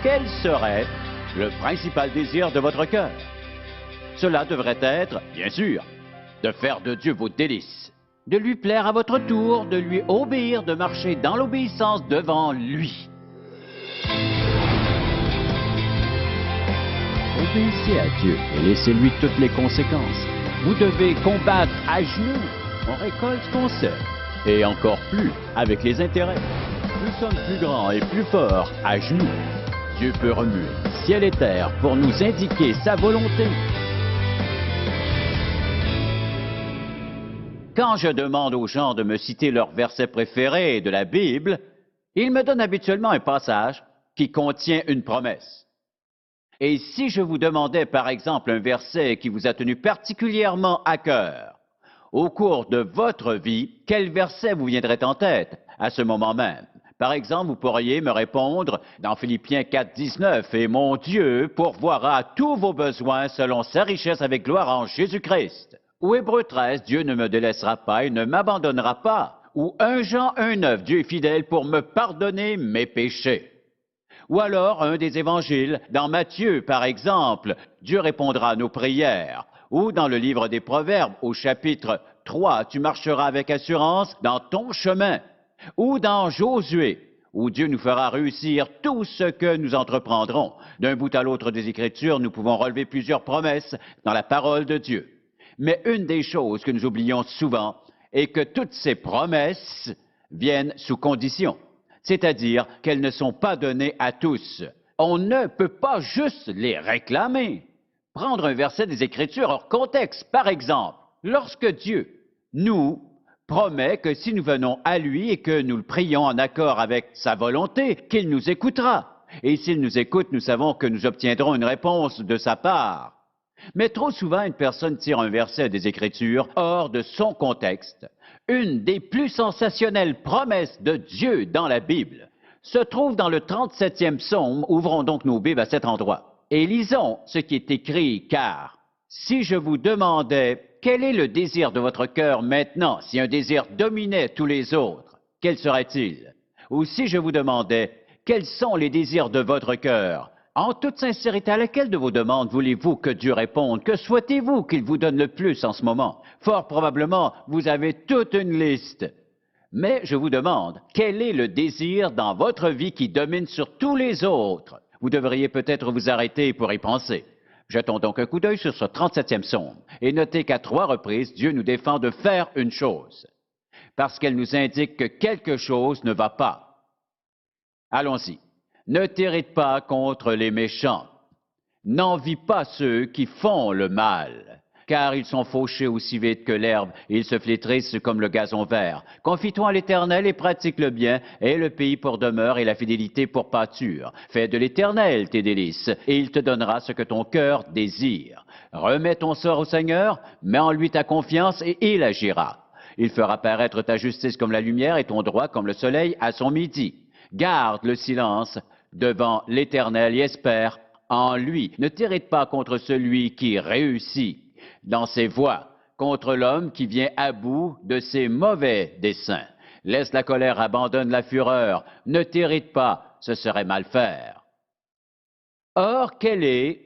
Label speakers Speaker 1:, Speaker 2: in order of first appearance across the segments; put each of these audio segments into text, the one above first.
Speaker 1: quel serait le principal désir de votre cœur? Cela devrait être, bien sûr, de faire de Dieu vos délices, de lui plaire à votre tour, de lui obéir, de marcher dans l'obéissance devant lui. Obéissez à Dieu et laissez-lui toutes les conséquences. Vous devez combattre à genoux. On récolte ce qu'on sème. Et encore plus avec les intérêts. Nous sommes plus grands et plus forts à genoux. Dieu peut remuer ciel et terre pour nous indiquer sa volonté. Quand je demande aux gens de me citer leur verset préféré de la Bible, ils me donnent habituellement un passage qui contient une promesse. Et si je vous demandais par exemple un verset qui vous a tenu particulièrement à cœur, au cours de votre vie, quel verset vous viendrait en tête à ce moment même? Par exemple, vous pourriez me répondre dans Philippiens 4, 19, « Et mon Dieu pourvoira tous vos besoins selon sa richesse avec gloire en Jésus-Christ. » Ou Hébreux 13, « Dieu ne me délaissera pas et ne m'abandonnera pas. » Ou 1 Jean 1, 9, « Dieu est fidèle pour me pardonner mes péchés. » Ou alors un des évangiles, dans Matthieu par exemple, « Dieu répondra à nos prières. » Ou dans le livre des Proverbes, au chapitre 3, « Tu marcheras avec assurance dans ton chemin. » Ou dans Josué, où Dieu nous fera réussir tout ce que nous entreprendrons. D'un bout à l'autre des Écritures, nous pouvons relever plusieurs promesses dans la parole de Dieu. Mais une des choses que nous oublions souvent est que toutes ces promesses viennent sous condition, c'est-à-dire qu'elles ne sont pas données à tous. On ne peut pas juste les réclamer. Prendre un verset des Écritures hors contexte, par exemple, lorsque Dieu nous promet que si nous venons à lui et que nous le prions en accord avec sa volonté, qu'il nous écoutera. Et s'il nous écoute, nous savons que nous obtiendrons une réponse de sa part. Mais trop souvent, une personne tire un verset des Écritures hors de son contexte. Une des plus sensationnelles promesses de Dieu dans la Bible se trouve dans le 37e psaume. Ouvrons donc nos Bibles à cet endroit et lisons ce qui est écrit, car si je vous demandais quel est le désir de votre cœur maintenant, si un désir dominait tous les autres, quel serait-il? Ou si je vous demandais quels sont les désirs de votre cœur, en toute sincérité, à laquelle de vos demandes voulez-vous que Dieu réponde? Que souhaitez-vous qu'il vous donne le plus en ce moment? Fort probablement, vous avez toute une liste. Mais je vous demande, quel est le désir dans votre vie qui domine sur tous les autres? Vous devriez peut-être vous arrêter pour y penser. Jetons donc un coup d'œil sur ce 37e psaume et notez qu'à 3 reprises, Dieu nous défend de faire une chose, parce qu'elle nous indique que quelque chose ne va pas. Allons-y. Ne t'irrite pas contre les méchants. N'envie pas ceux qui font le mal, car ils sont fauchés aussi vite que l'herbe et ils se flétrissent comme le gazon vert. Confie-toi à l'Éternel et pratique le bien, aie le pays pour demeure et la fidélité pour pâture. Fais de l'Éternel tes délices, et il te donnera ce que ton cœur désire. Remets ton sort au Seigneur, mets en lui ta confiance et il agira. Il fera paraître ta justice comme la lumière et ton droit comme le soleil à son midi. Garde le silence devant l'Éternel et espère en lui. Ne t'irrite pas contre celui qui réussit dans ses voies, contre l'homme qui vient à bout de ses mauvais desseins. Laisse la colère, abandonne la fureur. Ne t'irrite pas, ce serait mal faire. Or, quel est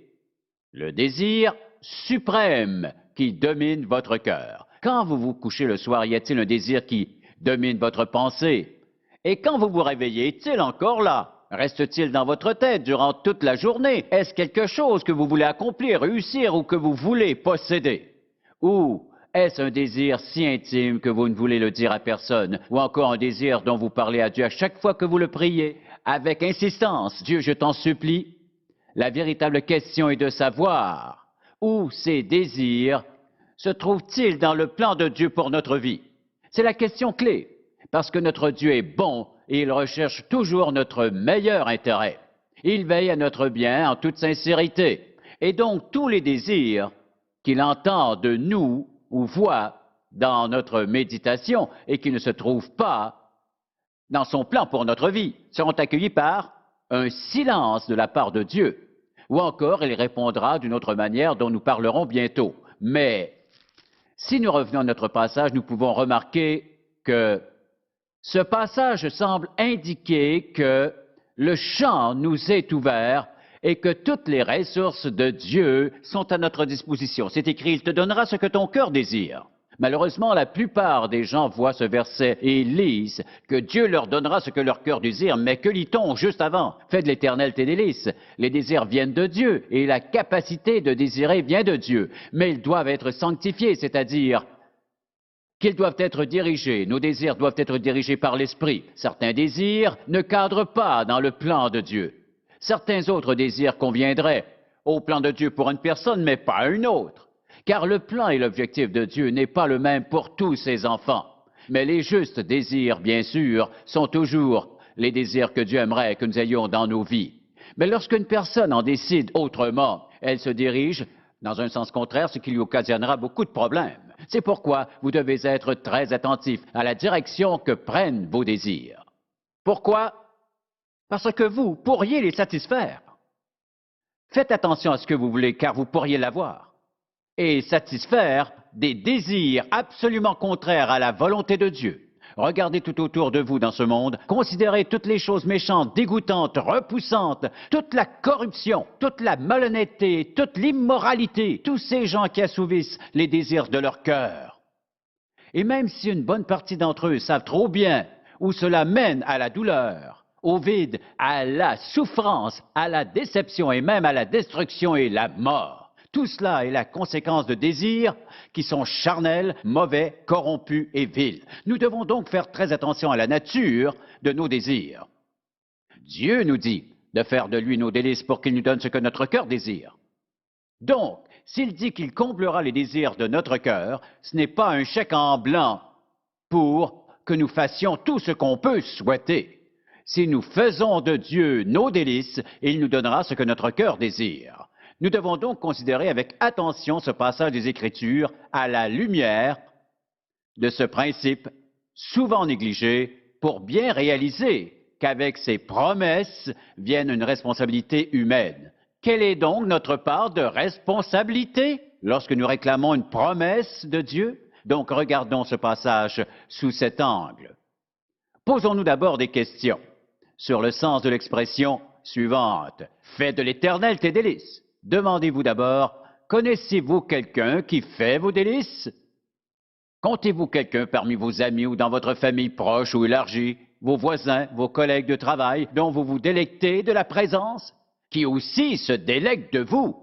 Speaker 1: le désir suprême qui domine votre cœur? Quand vous vous couchez le soir, y a-t-il un désir qui domine votre pensée? Et quand vous vous réveillez, est-il encore là? Reste-t-il dans votre tête durant toute la journée? Est-ce quelque chose que vous voulez accomplir, réussir ou que vous voulez posséder? Ou est-ce un désir si intime que vous ne voulez le dire à personne? Ou encore un désir dont vous parlez à Dieu à chaque fois que vous le priez, avec insistance? Dieu, je t'en supplie. La véritable question est de savoir où ces désirs se trouvent-ils dans le plan de Dieu pour notre vie? C'est la question clé, parce que notre Dieu est bon et il recherche toujours notre meilleur intérêt. Il veille à notre bien en toute sincérité. Et donc, tous les désirs qu'il entend de nous ou voit dans notre méditation et qui ne se trouvent pas dans son plan pour notre vie seront accueillis par un silence de la part de Dieu. Ou encore, il répondra d'une autre manière dont nous parlerons bientôt. Mais si nous revenons à notre passage, nous pouvons remarquer que ce passage semble indiquer que le champ nous est ouvert et que toutes les ressources de Dieu sont à notre disposition. C'est écrit, il te donnera ce que ton cœur désire. Malheureusement, la plupart des gens voient ce verset et lisent que Dieu leur donnera ce que leur cœur désire, mais que lit-on juste avant? Fais de l'Éternel tes délices. Les désirs viennent de Dieu et la capacité de désirer vient de Dieu. Mais ils doivent être sanctifiés, c'est-à-dire qu'ils doivent être dirigés. Nos désirs doivent être dirigés par l'Esprit. Certains désirs ne cadrent pas dans le plan de Dieu. Certains autres désirs conviendraient au plan de Dieu pour une personne, mais pas à une autre. Car le plan et l'objectif de Dieu n'est pas le même pour tous ses enfants. Mais les justes désirs, bien sûr, sont toujours les désirs que Dieu aimerait que nous ayons dans nos vies. Mais lorsqu'une personne en décide autrement, elle se dirige dans un sens contraire, ce qui lui occasionnera beaucoup de problèmes. C'est pourquoi vous devez être très attentif à la direction que prennent vos désirs. Pourquoi? Parce que vous pourriez les satisfaire. Faites attention à ce que vous voulez, car vous pourriez l'avoir. Et satisfaire des désirs absolument contraires à la volonté de Dieu. Regardez tout autour de vous dans ce monde, considérez toutes les choses méchantes, dégoûtantes, repoussantes, toute la corruption, toute la malhonnêteté, toute l'immoralité, tous ces gens qui assouvissent les désirs de leur cœur. Et même si une bonne partie d'entre eux savent trop bien où cela mène à la douleur, au vide, à la souffrance, à la déception et même à la destruction et la mort. Tout cela est la conséquence de désirs qui sont charnels, mauvais, corrompus et vils. Nous devons donc faire très attention à la nature de nos désirs. Dieu nous dit de faire de lui nos délices pour qu'il nous donne ce que notre cœur désire. Donc, s'il dit qu'il comblera les désirs de notre cœur, ce n'est pas un chèque en blanc pour que nous fassions tout ce qu'on peut souhaiter. Si nous faisons de Dieu nos délices, il nous donnera ce que notre cœur désire. Nous devons donc considérer avec attention ce passage des Écritures à la lumière de ce principe souvent négligé pour bien réaliser qu'avec ces promesses viennent une responsabilité humaine. Quelle est donc notre part de responsabilité lorsque nous réclamons une promesse de Dieu? Donc regardons ce passage sous cet angle. Posons-nous d'abord des questions sur le sens de l'expression suivante. Fais de l'Éternel tes délices. Demandez-vous d'abord, connaissez-vous quelqu'un qui fait vos délices? Comptez-vous quelqu'un parmi vos amis ou dans votre famille proche ou élargie, vos voisins, vos collègues de travail, dont vous vous délectez de la présence, qui aussi se délectent de vous?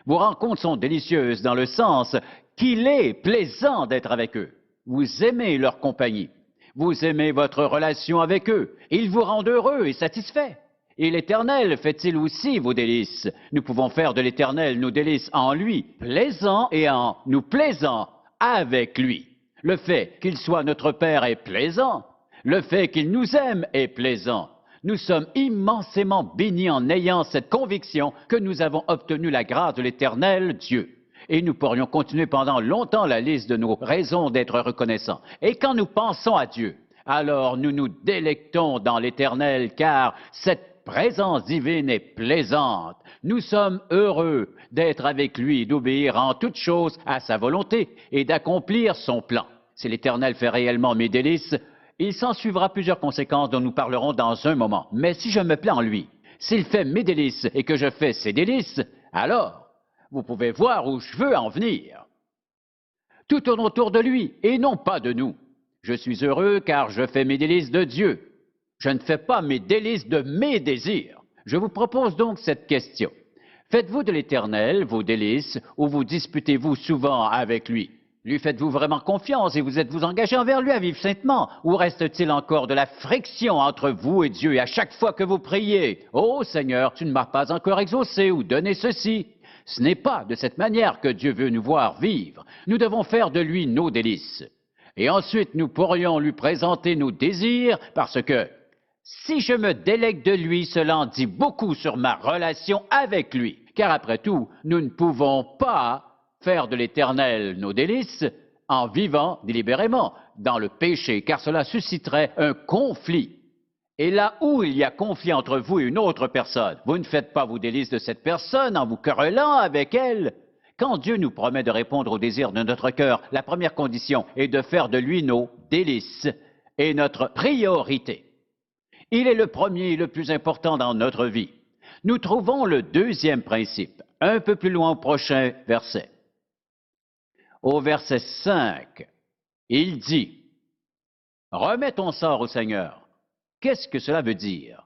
Speaker 1: Vos rencontres sont délicieuses dans le sens qu'il est plaisant d'être avec eux. Vous aimez leur compagnie. Vous aimez votre relation avec eux. Ils vous rendent heureux et satisfaits. Et l'Éternel fait-il aussi vos délices? Nous pouvons faire de l'Éternel nos délices en lui, plaisant et en nous plaisant avec lui. Le fait qu'il soit notre Père est plaisant. Le fait qu'il nous aime est plaisant. Nous sommes immensément bénis en ayant cette conviction que nous avons obtenu la grâce de l'Éternel Dieu. Et nous pourrions continuer pendant longtemps la liste de nos raisons d'être reconnaissants. Et quand nous pensons à Dieu, alors nous nous délectons dans l'Éternel, car cette présence divine est plaisante. Nous sommes heureux d'être avec lui, d'obéir en toutes choses à sa volonté et d'accomplir son plan. Si l'Éternel fait réellement mes délices, il s'en suivra plusieurs conséquences dont nous parlerons dans un moment. Mais si je me plais en lui, s'il fait mes délices et que je fais ses délices, alors vous pouvez voir où je veux en venir. Tout tourne autour de lui et non pas de nous. Je suis heureux car je fais mes délices de Dieu. Je ne fais pas mes délices de mes désirs. Je vous propose donc cette question. Faites-vous de l'Éternel vos délices ou vous disputez-vous souvent avec lui? Lui faites-vous vraiment confiance et vous êtes-vous engagé envers lui à vivre saintement? Ou reste-t-il encore de la friction entre vous et Dieu et à chaque fois que vous priez? Oh Seigneur, tu ne m'as pas encore exaucé ou donné ceci. Ce n'est pas de cette manière que Dieu veut nous voir vivre. Nous devons faire de lui nos délices. Et ensuite, nous pourrions lui présenter nos désirs parce que si je me délecte de lui, cela en dit beaucoup sur ma relation avec lui. Car après tout, nous ne pouvons pas faire de l'Éternel nos délices en vivant délibérément dans le péché, car cela susciterait un conflit. Et là où il y a conflit entre vous et une autre personne, vous ne faites pas vos délices de cette personne en vous querellant avec elle. Quand Dieu nous promet de répondre aux désirs de notre cœur, la première condition est de faire de lui nos délices et notre priorité. Il est le premier et le plus important dans notre vie. Nous trouvons le deuxième principe, un peu plus loin au prochain verset. Au verset 5, il dit, « Remets ton sort au Seigneur. » Qu'est-ce que cela veut dire?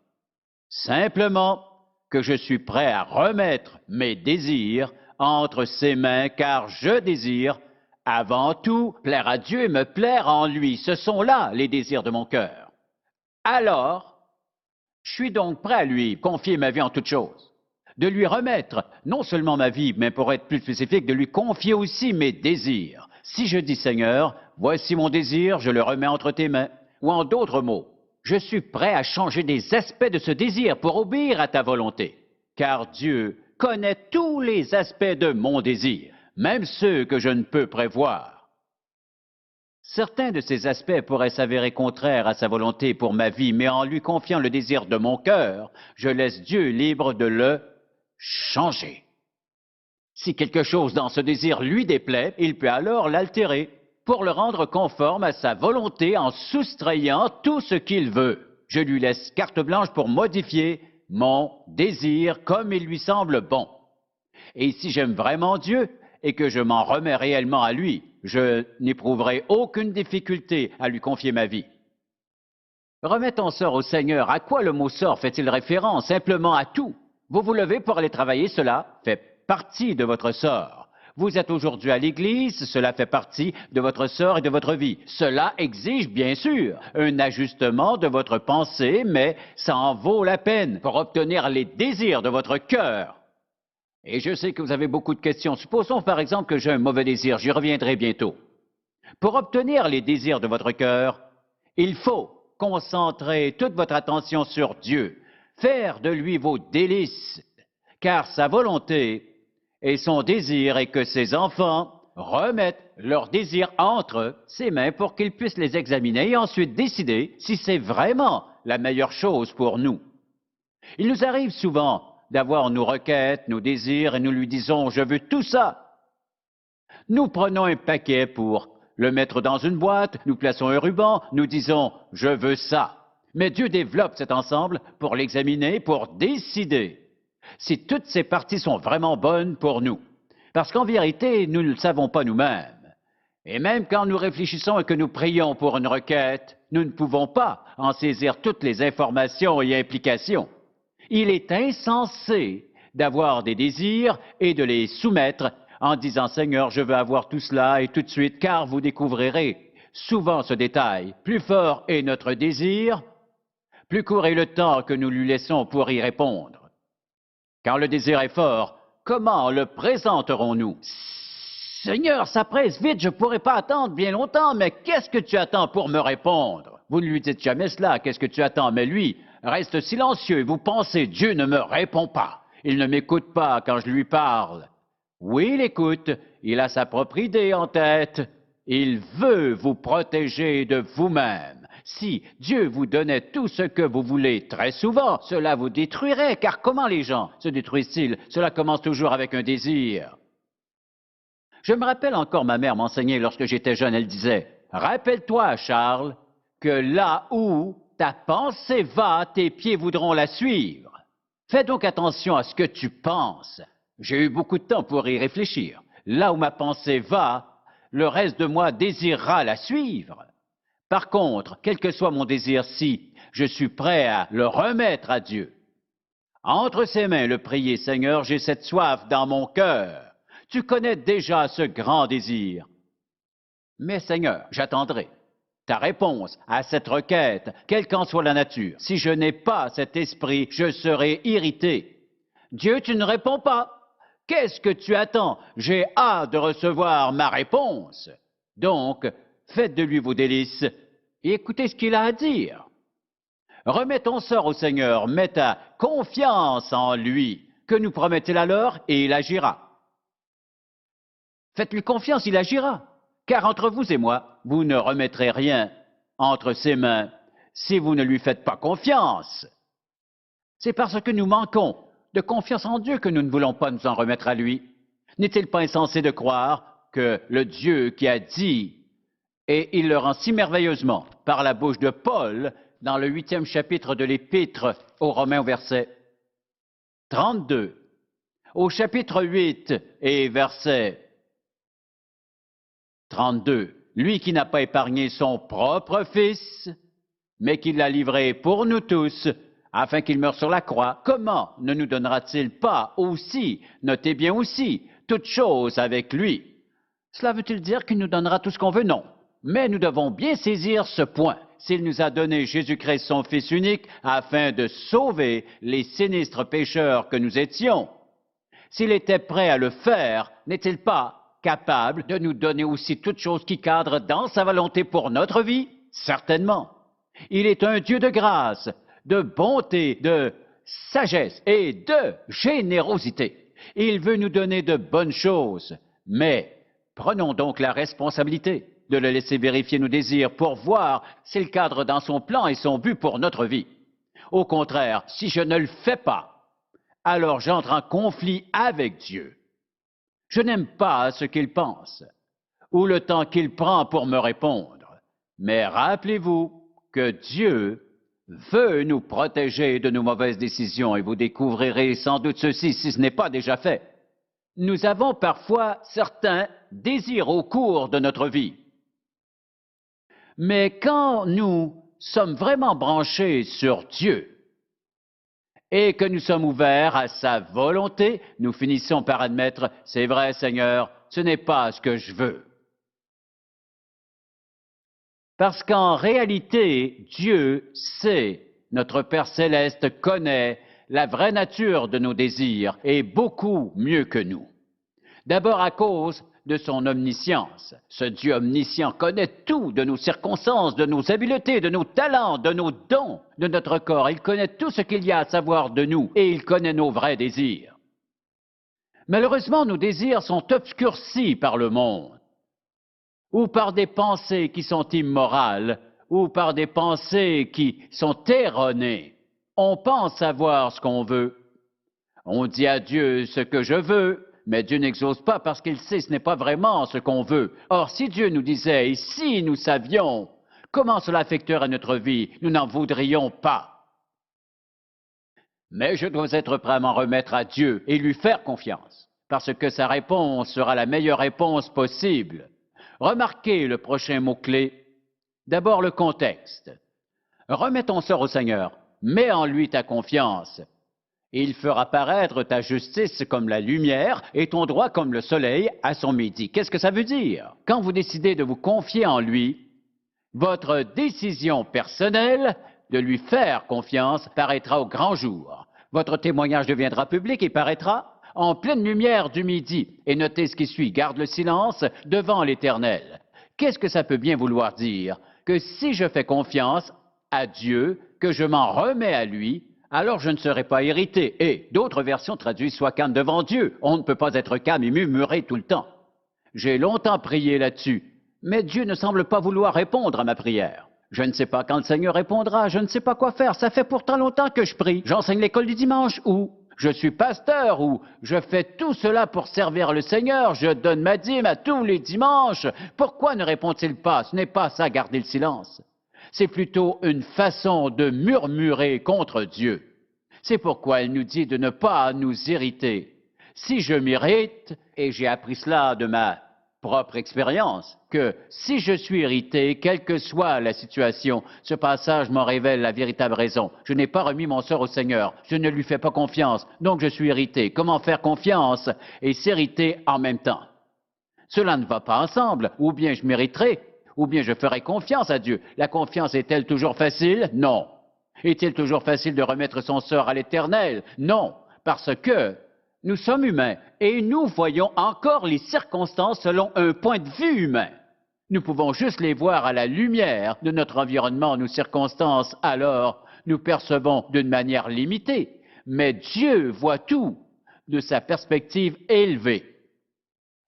Speaker 1: Simplement que je suis prêt à remettre mes désirs entre ses mains, car je désire avant tout plaire à Dieu et me plaire en lui. Ce sont là les désirs de mon cœur. Alors, je suis donc prêt à lui confier ma vie en toutes choses, de lui remettre non seulement ma vie, mais pour être plus spécifique, de lui confier aussi mes désirs. Si je dis Seigneur, voici mon désir, je le remets entre tes mains, ou en d'autres mots, je suis prêt à changer des aspects de ce désir pour obéir à ta volonté, car Dieu connaît tous les aspects de mon désir, même ceux que je ne peux prévoir. Certains de ces aspects pourraient s'avérer contraires à sa volonté pour ma vie, mais en lui confiant le désir de mon cœur, je laisse Dieu libre de le changer. Si quelque chose dans ce désir lui déplaît, il peut alors l'altérer pour le rendre conforme à sa volonté en soustrayant tout ce qu'il veut. Je lui laisse carte blanche pour modifier mon désir comme il lui semble bon. Et si j'aime vraiment Dieu et que je m'en remets réellement à lui, je n'éprouverai aucune difficulté à lui confier ma vie. Remets ton sort au Seigneur. À quoi le mot sort fait-il référence? Simplement à tout. Vous vous levez pour aller travailler, cela fait partie de votre sort. Vous êtes aujourd'hui à l'Église, cela fait partie de votre sort et de votre vie. Cela exige, bien sûr, un ajustement de votre pensée, mais ça en vaut la peine pour obtenir les désirs de votre cœur. Et je sais que vous avez beaucoup de questions. Supposons par exemple que j'ai un mauvais désir, j'y reviendrai bientôt. Pour obtenir les désirs de votre cœur, il faut concentrer toute votre attention sur Dieu, faire de lui vos délices, car sa volonté et son désir est que ses enfants remettent leurs désirs entre ses mains pour qu'ils puissent les examiner et ensuite décider si c'est vraiment la meilleure chose pour nous. Il nous arrive souvent d'avoir nos requêtes, nos désirs, et nous lui disons « je veux tout ça ». Nous prenons un paquet pour le mettre dans une boîte, nous plaçons un ruban, nous disons « je veux ça ». Mais Dieu développe cet ensemble pour l'examiner, pour décider si toutes ces parties sont vraiment bonnes pour nous. Parce qu'en vérité, nous ne le savons pas nous-mêmes. Et même quand nous réfléchissons et que nous prions pour une requête, nous ne pouvons pas en saisir toutes les informations et implications. Il est insensé d'avoir des désirs et de les soumettre en disant « Seigneur, je veux avoir tout cela et tout de suite, car vous découvrirez souvent ce détail. Plus fort est notre désir, plus court est le temps que nous lui laissons pour y répondre. Quand le désir est fort, comment le présenterons-nous? Seigneur, ça presse vite, je ne pourrai pas attendre bien longtemps, mais qu'est-ce que tu attends pour me répondre? Vous ne lui dites jamais cela, qu'est-ce que tu attends? Mais lui reste silencieux et vous pensez, Dieu ne me répond pas, il ne m'écoute pas quand je lui parle. Oui, il écoute, il a sa propre idée en tête, il veut vous protéger de vous-même. Si Dieu vous donnait tout ce que vous voulez très souvent, cela vous détruirait, car comment les gens se détruisent-ils? Cela commence toujours avec un désir. Je me rappelle encore ma mère m'enseignait lorsque j'étais jeune, elle disait, « Rappelle-toi, Charles, que là où ta pensée va, tes pieds voudront la suivre. Fais donc attention à ce que tu penses. » J'ai eu beaucoup de temps pour y réfléchir. Là où ma pensée va, le reste de moi désirera la suivre. Par contre, quel que soit mon désir, si je suis prêt à le remettre à Dieu, entre ses mains le prier, Seigneur, j'ai cette soif dans mon cœur. Tu connais déjà ce grand désir. Mais Seigneur, j'attendrai ta réponse à cette requête, quelle qu'en soit la nature. Si je n'ai pas cet esprit, je serai irrité. Dieu, tu ne réponds pas. Qu'est-ce que tu attends? J'ai hâte de recevoir ma réponse. Donc, faites de lui vos délices et écoutez ce qu'il a à dire. Remets ton sort au Seigneur, mets ta confiance en lui. Que nous promet-il alors? Et il agira. Faites-lui confiance, il agira. Car entre vous et moi, vous ne remettrez rien entre ses mains si vous ne lui faites pas confiance. C'est parce que nous manquons de confiance en Dieu que nous ne voulons pas nous en remettre à lui. N'est-il pas insensé de croire que le Dieu qui a dit, et il le rend si merveilleusement par la bouche de Paul, dans le 8e chapitre de l'Épître aux Romains au verset 32. Au chapitre 8 et verset 32, lui qui n'a pas épargné son propre Fils, mais qui l'a livré pour nous tous, afin qu'il meure sur la croix, comment ne nous donnera-t-il pas aussi, notez bien aussi, toutes choses avec lui? Cela veut-il dire qu'il nous donnera tout ce qu'on veut? Non. Mais nous devons bien saisir ce point. S'il nous a donné Jésus-Christ, son Fils unique, afin de sauver les sinistres pécheurs que nous étions, s'il était prêt à le faire, n'est-il pas capable de nous donner aussi toutes choses qui cadrent dans sa volonté pour notre vie? Certainement. Il est un Dieu de grâce, de bonté, de sagesse et de générosité. Il veut nous donner de bonnes choses, mais prenons donc la responsabilité de le laisser vérifier nos désirs pour voir s'il cadre dans son plan et son but pour notre vie. Au contraire, si je ne le fais pas, alors j'entre en conflit avec Dieu. Je n'aime pas ce qu'il pense ou le temps qu'il prend pour me répondre. Mais rappelez-vous que Dieu veut nous protéger de nos mauvaises décisions et vous découvrirez sans doute ceci si ce n'est pas déjà fait. Nous avons parfois certains désirs au cours de notre vie. Mais quand nous sommes vraiment branchés sur Dieu et que nous sommes ouverts à sa volonté, nous finissons par admettre, c'est vrai Seigneur, ce n'est pas ce que je veux. Parce qu'en réalité, Dieu sait, notre Père céleste connaît la vraie nature de nos désirs et beaucoup mieux que nous. D'abord à cause de son omniscience. Ce Dieu omniscient connaît tout de nos circonstances, de nos habiletés, de nos talents, de nos dons, de notre corps. Il connaît tout ce qu'il y a à savoir de nous et il connaît nos vrais désirs. Malheureusement, nos désirs sont obscurcis par le monde, ou par des pensées qui sont immorales, ou par des pensées qui sont erronées. On pense savoir ce qu'on veut. On dit à Dieu ce que je veux, mais Dieu n'exauce pas parce qu'il sait ce n'est pas vraiment ce qu'on veut. Or, si Dieu nous disait, et si nous savions comment cela affecterait notre vie, nous n'en voudrions pas. Mais je dois être prêt à m'en remettre à Dieu et lui faire confiance, parce que sa réponse sera la meilleure réponse possible. Remarquez le prochain mot-clé. D'abord le contexte. Remets ton sort au Seigneur, mets en lui ta confiance. Il fera paraître ta justice comme la lumière et ton droit comme le soleil à son midi. Qu'est-ce que ça veut dire? Quand vous décidez de vous confier en lui, votre décision personnelle de lui faire confiance paraîtra au grand jour. Votre témoignage deviendra public et paraîtra en pleine lumière du midi. Et notez ce qui suit, garde le silence devant l'Éternel. Qu'est-ce que ça peut bien vouloir dire? Que si je fais confiance à Dieu, que je m'en remets à lui, alors je ne serai pas irrité. Et d'autres versions traduisent « sois calme devant Dieu ». On ne peut pas être calme et murmurer tout le temps. J'ai longtemps prié là-dessus, mais Dieu ne semble pas vouloir répondre à ma prière. Je ne sais pas quand le Seigneur répondra, je ne sais pas quoi faire. Ça fait pourtant longtemps que je prie. J'enseigne l'école du dimanche ou je suis pasteur ou je fais tout cela pour servir le Seigneur. Je donne ma dîme à tous les dimanches. Pourquoi ne répond-il pas? Ce n'est pas ça, garder le silence. C'est plutôt une façon de murmurer contre Dieu. C'est pourquoi il nous dit de ne pas nous irriter. Si je m'irrite, et j'ai appris cela de ma propre expérience, que si je suis irrité, quelle que soit la situation, ce passage m'en révèle la véritable raison. Je n'ai pas remis mon sort au Seigneur, je ne lui fais pas confiance, donc je suis irrité. Comment faire confiance et s'irriter en même temps? Cela ne va pas ensemble, ou bien je m'irriterai, ou bien je ferai confiance à Dieu. La confiance est-elle toujours facile? Non. Est-il toujours facile de remettre son sort à l'Éternel? Non, parce que nous sommes humains et nous voyons encore les circonstances selon un point de vue humain. Nous pouvons juste les voir à la lumière de notre environnement, nos circonstances, alors nous percevons d'une manière limitée. Mais Dieu voit tout de sa perspective élevée.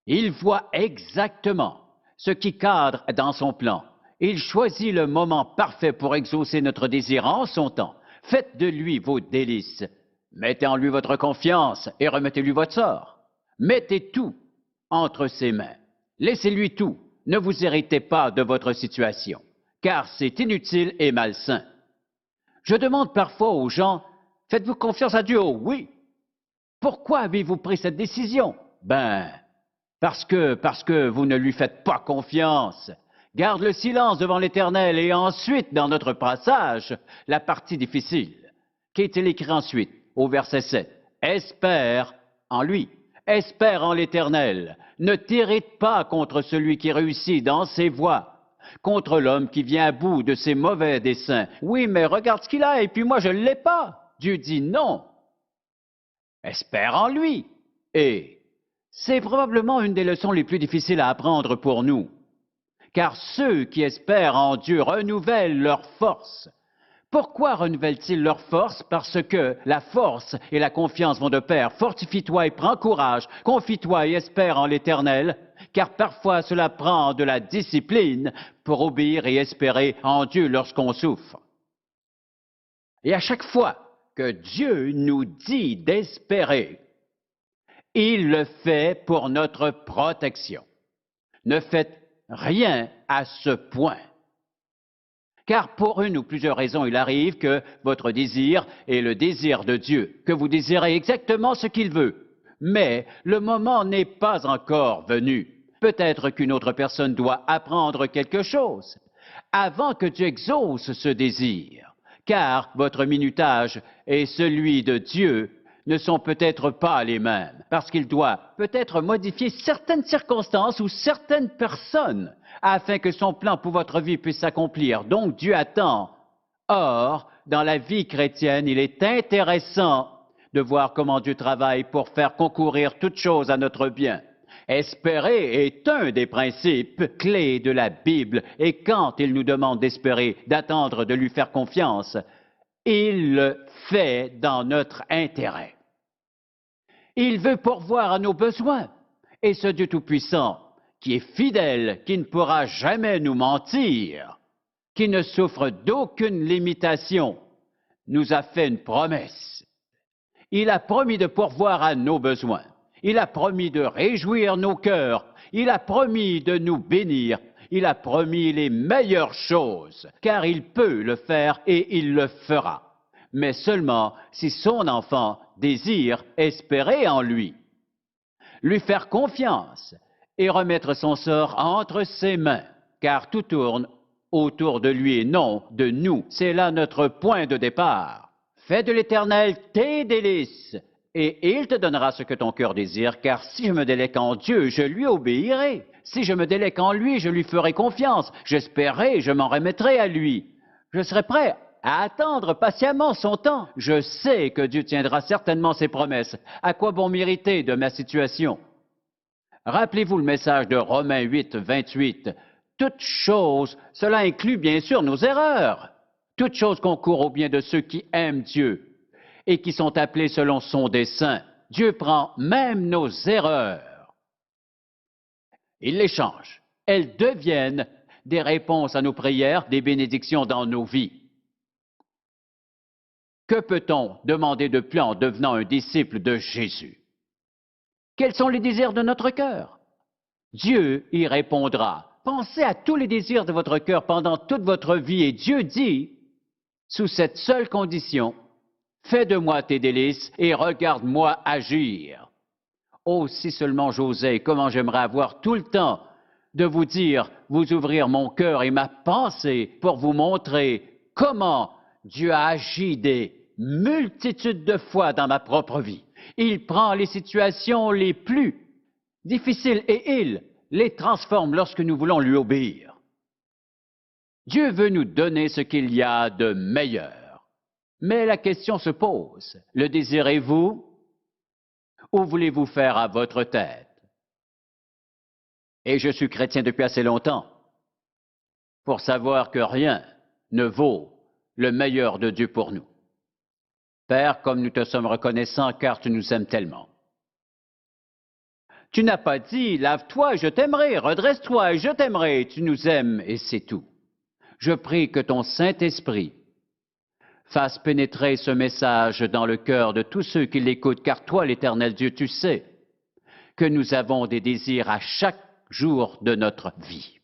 Speaker 1: Il voit exactement ce qui cadre dans son plan. Il choisit le moment parfait pour exaucer notre désir en son temps. Faites de lui vos délices. Mettez en lui votre confiance et remettez-lui votre sort. Mettez tout entre ses mains. Laissez-lui tout. Ne vous irritez pas de votre situation, car c'est inutile et malsain. Je demande parfois aux gens, faites-vous confiance à Dieu? Oh, oui. Pourquoi avez-vous pris cette décision? Ben, parce que vous ne lui faites pas confiance. Garde le silence devant l'Éternel et ensuite, dans notre passage, la partie difficile. Qu'est-il écrit ensuite au verset 7? Espère en lui, espère en l'Éternel. Ne t'irrite pas contre celui qui réussit dans ses voies, contre l'homme qui vient à bout de ses mauvais desseins. Oui, mais regarde ce qu'il a et puis moi je ne l'ai pas. Dieu dit non. Espère en lui. Et c'est probablement une des leçons les plus difficiles à apprendre pour nous. Car ceux qui espèrent en Dieu renouvellent leur force. Pourquoi renouvellent-ils leur force? Parce que la force et la confiance vont de pair. Fortifie-toi et prends courage. Confie-toi et espère en l'Éternel, car parfois cela prend de la discipline pour obéir et espérer en Dieu lorsqu'on souffre. Et à chaque fois que Dieu nous dit d'espérer, il le fait pour notre protection. Ne faites rien à ce point. Car pour une ou plusieurs raisons, il arrive que votre désir est le désir de Dieu, que vous désirez exactement ce qu'il veut. Mais le moment n'est pas encore venu. Peut-être qu'une autre personne doit apprendre quelque chose avant que Dieu exauce ce désir. Car votre minutage et celui de Dieu ne sont peut-être pas les mêmes, parce qu'il doit peut-être modifier certaines circonstances ou certaines personnes afin que son plan pour votre vie puisse s'accomplir. Donc Dieu attend. Or, dans la vie chrétienne, il est intéressant de voir comment Dieu travaille pour faire concourir toutes choses à notre bien. Espérer est un des principes clés de la Bible, et quand il nous demande d'espérer, d'attendre, de lui faire confiance, il le fait dans notre intérêt. Il veut pourvoir à nos besoins. Et ce Dieu Tout-Puissant, qui est fidèle, qui ne pourra jamais nous mentir, qui ne souffre d'aucune limitation, nous a fait une promesse. Il a promis de pourvoir à nos besoins. Il a promis de réjouir nos cœurs. Il a promis de nous bénir. Il a promis les meilleures choses, car il peut le faire et il le fera. Mais seulement si son enfant désire espérer en lui, lui faire confiance et remettre son sort entre ses mains, car tout tourne autour de lui et non de nous. C'est là notre point de départ. Fais de l'Éternel tes délices, et il te donnera ce que ton cœur désire, car si je me délecte en Dieu, je lui obéirai. Si je me délecte en lui, je lui ferai confiance. J'espérerai, je m'en remettrai à lui. Je serai prêt à attendre patiemment son temps. Je sais que Dieu tiendra certainement ses promesses. À quoi bon m'irriter de ma situation? Rappelez-vous le message de Romains 8, 28. Toute chose, cela inclut bien sûr nos erreurs. Toute chose concourt au bien de ceux qui aiment Dieu et qui sont appelés selon son dessein. Dieu prend même nos erreurs. Il les change. Elles deviennent des réponses à nos prières, des bénédictions dans nos vies. Que peut-on demander de plus en devenant un disciple de Jésus? Quels sont les désirs de notre cœur? Dieu y répondra. Pensez à tous les désirs de votre cœur pendant toute votre vie et Dieu dit, sous cette seule condition, fais de moi tes délices et regarde-moi agir. Oh, si seulement j'osais, comment j'aimerais avoir tout le temps de vous dire, vous ouvrir mon cœur et ma pensée pour vous montrer comment Dieu a agi des multitudes de fois dans ma propre vie. Il prend les situations les plus difficiles et il les transforme lorsque nous voulons lui obéir. Dieu veut nous donner ce qu'il y a de meilleur. Mais la question se pose, le désirez-vous ou voulez-vous faire à votre tête? Et je suis chrétien depuis assez longtemps pour savoir que rien ne vaut le meilleur de Dieu pour nous. Père, comme nous te sommes reconnaissants car tu nous aimes tellement. Tu n'as pas dit, lave-toi et je t'aimerai, redresse-toi et je t'aimerai, tu nous aimes et c'est tout. Je prie que ton Saint-Esprit fasse pénétrer ce message dans le cœur de tous ceux qui l'écoutent, car toi, l'Éternel Dieu, tu sais que nous avons des désirs à chaque jour de notre vie.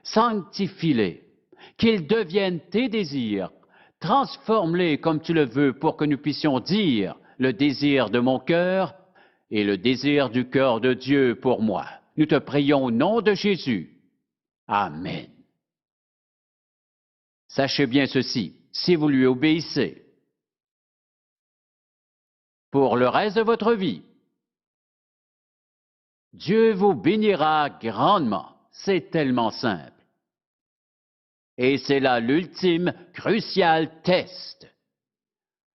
Speaker 1: Sanctifie-les, qu'ils deviennent tes désirs, Transforme-les comme tu le veux pour que nous puissions dire le désir de mon cœur et le désir du cœur de Dieu pour moi. Nous te prions au nom de Jésus. Amen. Sachez bien ceci, si vous lui obéissez, pour le reste de votre vie, Dieu vous bénira grandement. C'est tellement simple. Et c'est là l'ultime, crucial test.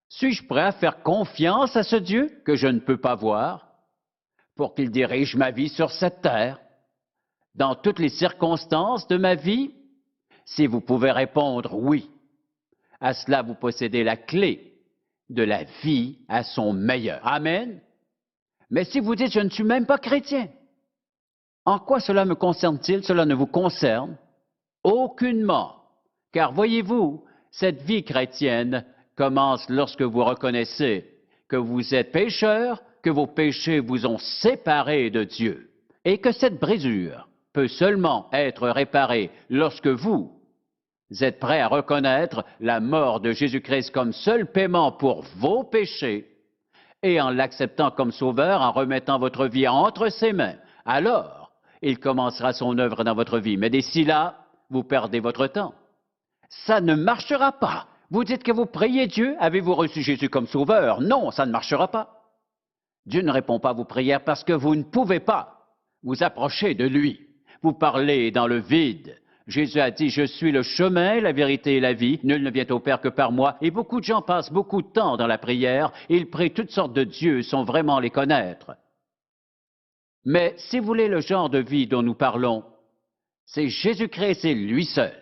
Speaker 1: Suis-je prêt à faire confiance à ce Dieu que je ne peux pas voir pour qu'il dirige ma vie sur cette terre, dans toutes les circonstances de ma vie? Si vous pouvez répondre oui, à cela vous possédez la clé de la vie à son meilleur. Amen. Mais si vous dites, je ne suis même pas chrétien, en quoi cela me concerne-t-il? Cela ne vous concerne aucunement. Car voyez-vous, cette vie chrétienne commence lorsque vous reconnaissez que vous êtes pécheur, que vos péchés vous ont séparé de Dieu, et que cette brisure peut seulement être réparée lorsque vous êtes prêt à reconnaître la mort de Jésus-Christ comme seul paiement pour vos péchés, et en l'acceptant comme sauveur, en remettant votre vie entre ses mains. Alors, il commencera son œuvre dans votre vie. Mais d'ici là, vous perdez votre temps. Ça ne marchera pas. Vous dites que vous priez Dieu. Avez-vous reçu Jésus comme sauveur? Non, ça ne marchera pas. Dieu ne répond pas à vos prières parce que vous ne pouvez pas vous approcher de lui. Vous parlez dans le vide. Jésus a dit, je suis le chemin, la vérité et la vie. Nul ne vient au Père que par moi. Et beaucoup de gens passent beaucoup de temps dans la prière. Ils prient toutes sortes de dieux sans vraiment les connaître. Mais si vous voulez le genre de vie dont nous parlons, c'est Jésus-Christ, c'est lui seul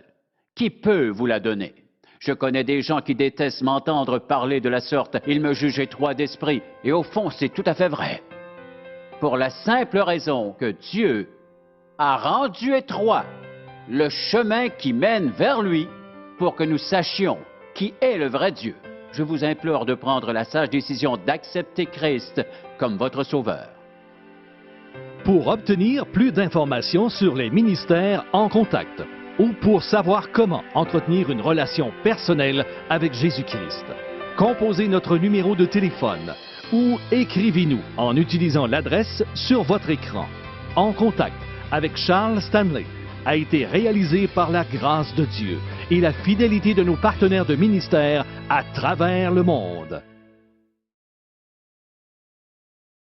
Speaker 1: qui peut vous la donner. Je connais des gens qui détestent m'entendre parler de la sorte. Ils me jugent étroit d'esprit. Et au fond, c'est tout à fait vrai. Pour la simple raison que Dieu a rendu étroit le chemin qui mène vers lui pour que nous sachions qui est le vrai Dieu. Je vous implore de prendre la sage décision d'accepter Christ comme votre sauveur.
Speaker 2: Pour obtenir plus d'informations sur les ministères en contact ou pour savoir comment entretenir une relation personnelle avec Jésus-Christ, composez notre numéro de téléphone ou écrivez-nous en utilisant l'adresse sur votre écran. En contact avec Charles Stanley a été réalisé par la grâce de Dieu et la fidélité de nos partenaires de ministère à travers le monde.